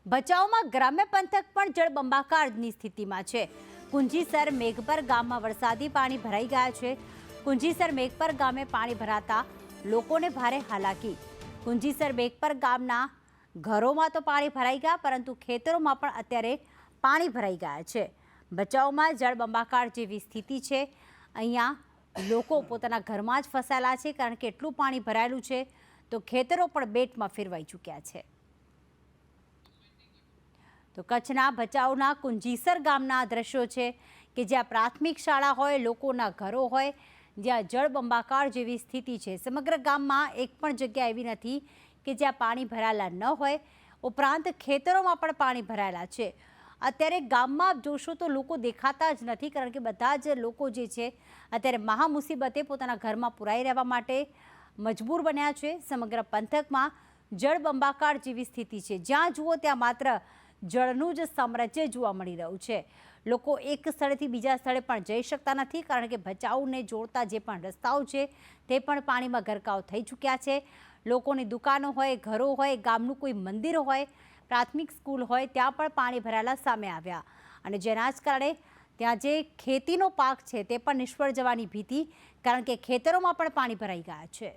ભચાઉમાં ગ્રામ્ય પંથક પણ જળબંબાકારની સ્થિતિમાં છે। કુંજીસર મેઘપર ગામમાં વરસાદી પાણી ભરાઈ ગયા છે। કુંજીસર મેઘપર ગામે પાણી ભરાતા લોકોને ભારે હાલાકી। કુંજીસર મેઘપર ગામના ઘરોમાં તો પાણી ભરાઈ ગયા, પરંતુ ખેતરોમાં પણ અત્યારે પાણી ભરાઈ ગયા છે। ભચાઉમાં જળબંબાકાર જેવી સ્થિતિ છે। અહીંયા લોકો પોતાના ઘરમાં જ ફસાયેલા છે, કારણ કે એટલું પાણી ભરાયેલું છે તો ખેતરો પણ બેટમાં ફેરવાઈ ચૂક્યા છે। તો કચ્છના ભચાઉના કુંજીસર ગામના દ્રશ્યો છે કે જ્યાં પ્રાથમિક શાળા હોય, લોકોના ઘરો હોય, જ્યાં જળબંબાકાર જેવી સ્થિતિ છે। સમગ્ર ગામમાં એક પણ જગ્યા એવી નથી કે જ્યાં પાણી ભરાયેલા ન હોય। ઉપરાંત ખેતરોમાં પણ પાણી ભરાયેલા છે। અત્યારે ગામમાં જોશો તો લોકો દેખાતા જ નથી, કારણ કે બધા જ લોકો જે છે અત્યારે મહા મુસીબતે પોતાના ઘરમાં પુરાઈ રહેવા માટે મજબૂર બન્યા છે। સમગ્ર પંથકમાં જળબંબાકાર જેવી સ્થિતિ છે। જ્યાં જુઓ ત્યાં માત્ર જળનું જ સામ્રાજ્ય જોવા મળી રહ્યું છે। લોકો એક સ્થળેથી બીજા સ્થળે પણ જઈ શકતા નથી, કારણ કે ભચાઉને જોડતા જે પણ રસ્તાઓ છે તે પણ પાણીમાં ગરકાવ થઈ ચૂક્યા છે। લોકોની દુકાનો હોય, ઘરો હોય, ગામનું કોઈ મંદિર હોય, પ્રાથમિક સ્કૂલ હોય, ત્યાં પણ પાણી ભરાયેલા સામે આવ્યા, અને જેના જ કારણે ત્યાં જે ખેતીનો પાક છે તે પણ નિષ્ફળ જવાની ભીતિ, કારણ કે ખેતરોમાં પણ પાણી ભરાઈ ગયા છે।